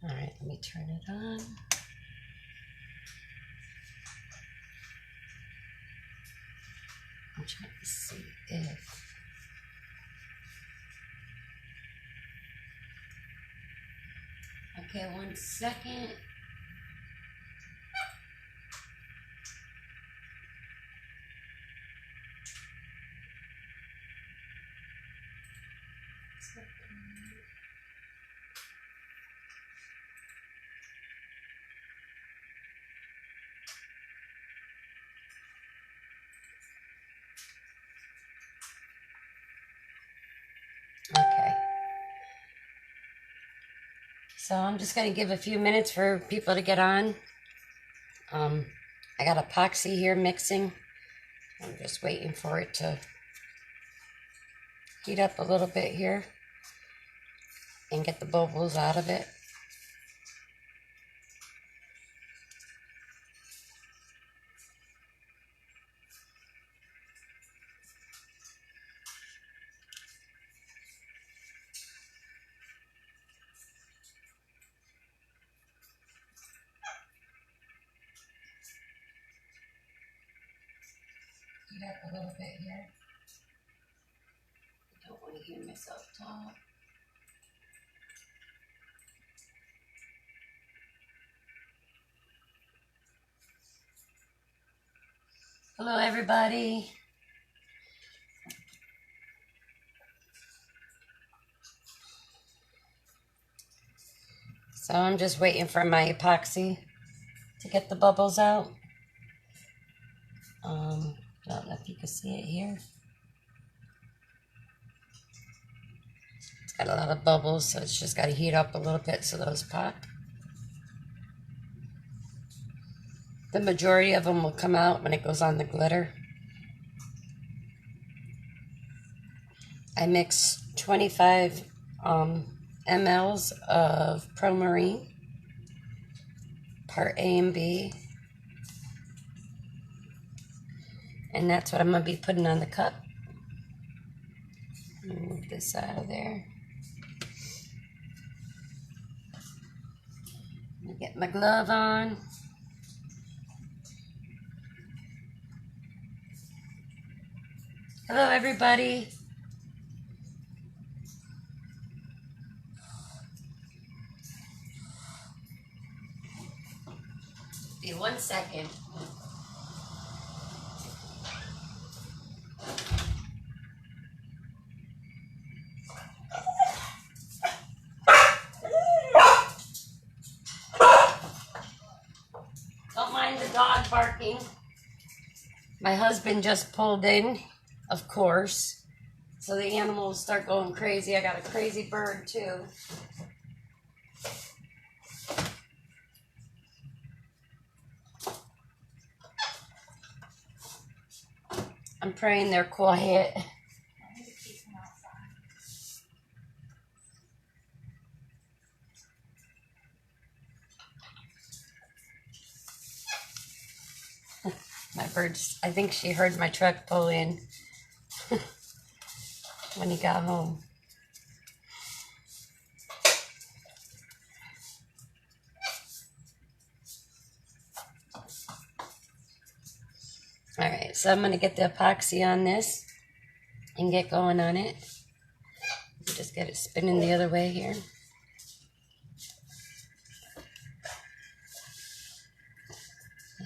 All right, let me turn it on. I'm trying to see if... Okay, 1 second. Okay. So I'm just going to give a few minutes for people to get on. I got epoxy here mixing. I'm just waiting for it to heat up a little bit here and get the bubbles out of it. Heat up a little bit here. I don't want to hear myself talk. Hello, everybody. So I'm just waiting for my epoxy to get the bubbles out. I don't know if you can see it here. It's got a lot of bubbles, so it's just got to heat up a little bit so those pop. The majority of them will come out when it goes on the glitter. I mix 25 mLs of Pro Marine, part A and B. And that's what I'm going to be putting on the cup. Move this out of there. Let me get my glove on. Hello, everybody. Be 1 second. Don't mind the dog barking. My husband just pulled in, of course, so the animals start going crazy. I got a crazy bird too. I'm praying they're quiet. My bird's, I think she heard my truck pull in when he got home. All right, so I'm going to get the epoxy on this and get going on it. Just get it spinning the other way here.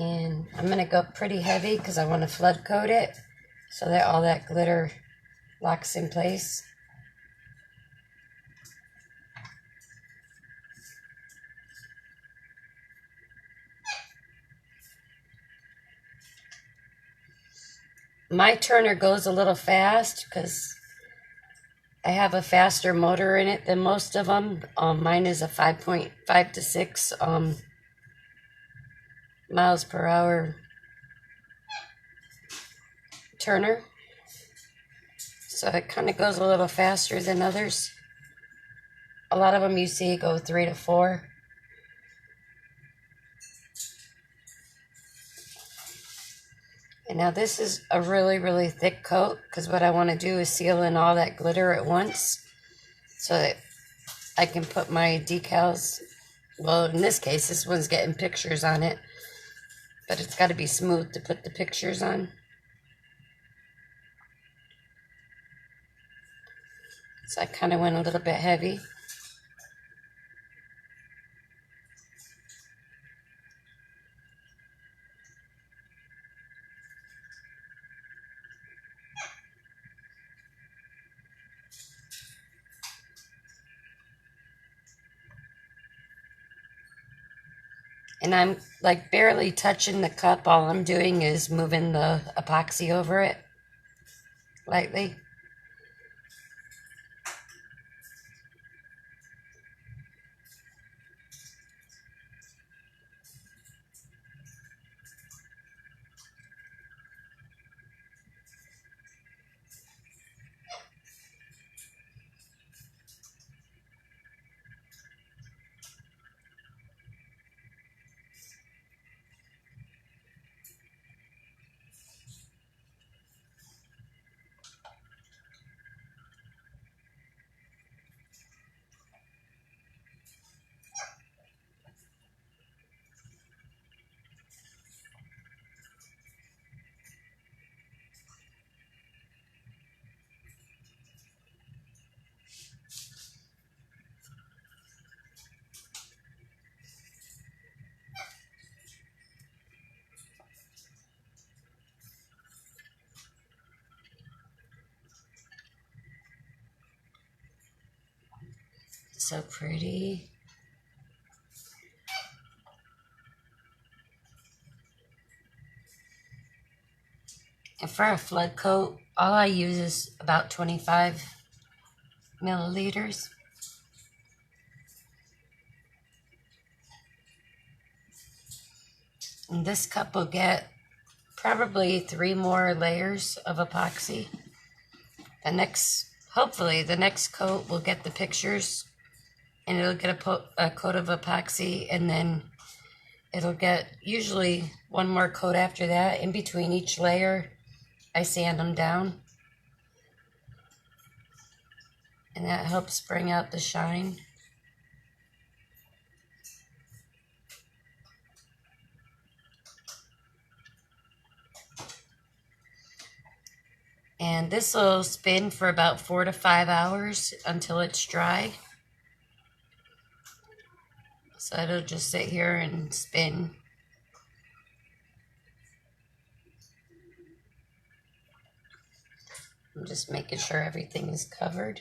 And I'm going to go pretty heavy because I want to flood coat it so that all that glitter locks in place. My turner goes a little fast because I have a faster motor in it than most of them. Mine is a 5.5 to 6 miles per hour turner. So it kind of goes a little faster than others. A lot of them you see go 3 to 4. And now this is a really, really thick coat because what I want to do is seal in all that glitter at once so that I can put my decals Well, in this case, this one's getting pictures on it, but it's got to be smooth to put the pictures on. So I kind of went a little bit heavy. And I'm like barely touching the cup. All I'm doing is moving the epoxy over it lightly. So pretty. And for a flood coat, all I use is about 25 milliliters. And this cup will get probably 3 more layers of epoxy. Hopefully the next coat will get the pictures, and it'll get a coat of epoxy, and then it'll get usually one more coat after that. In between each layer, I sand them down, and that helps bring out the shine. And this will spin for about 4 to 5 hours until it's dry. So it'll just sit here and spin. I'm just making sure everything is covered.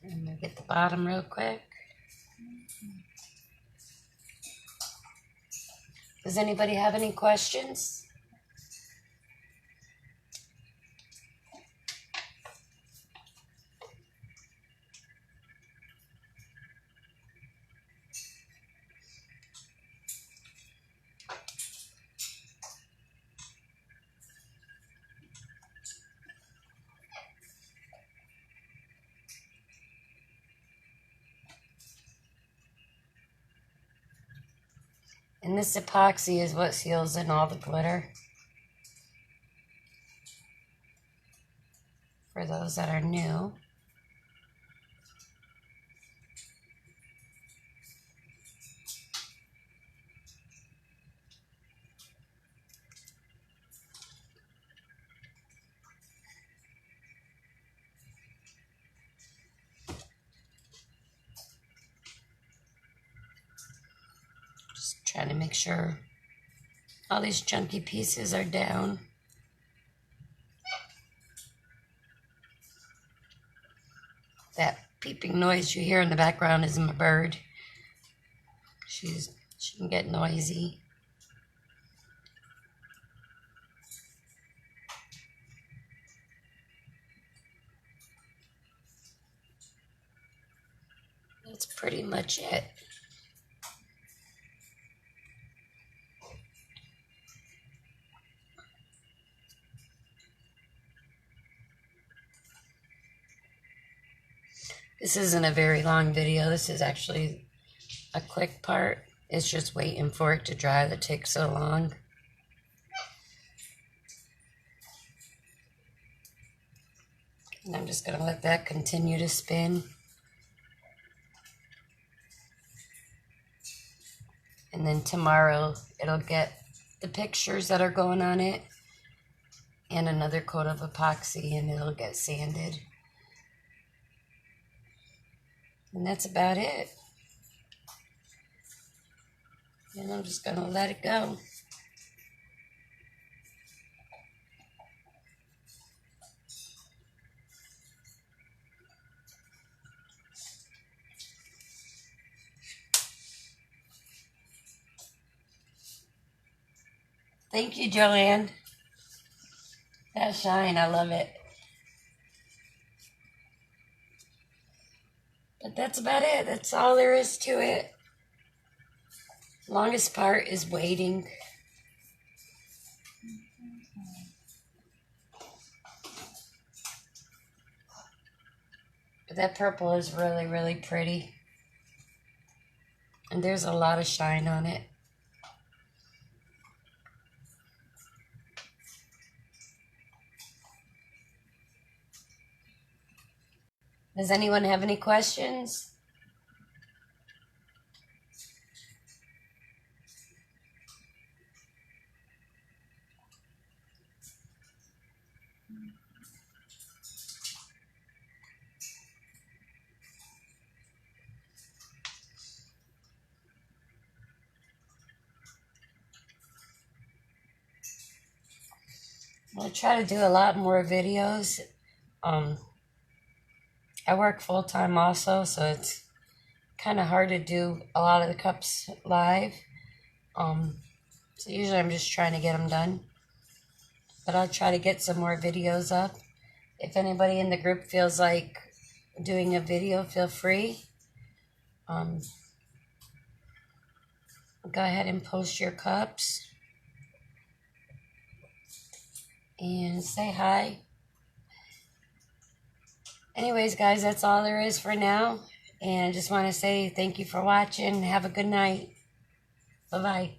And we'll get the bottom real quick. Does anybody have any questions? And this epoxy is what seals in all the glitter. For those that are new. Just trying to make sure all these chunky pieces are down. That peeping noise you hear in the background is my bird. She can get noisy. That's pretty much it. This isn't a very long video. This is actually a quick part. It's just waiting for it to dry that takes so long. And I'm just going to let that continue to spin. And then tomorrow it'll get the pictures that are going on it and another coat of epoxy, and it'll get sanded. And that's about it. And I'm just going to let it go. Thank you, Joanne. That shine, I love it. But that's about it. That's all there is to it. Longest part is waiting. But that purple is really, really pretty. And there's a lot of shine on it. Does anyone have any questions? I'll try to do a lot more videos. I work full-time also, so it's kind of hard to do a lot of the cups live. So usually I'm just trying to get them done. But I'll try to get some more videos up. If anybody in the group feels like doing a video, feel free. Go ahead and post your cups. And say hi. Anyways, guys, that's all there is for now. And I just want to say thank you for watching. Have a good night. Bye-bye.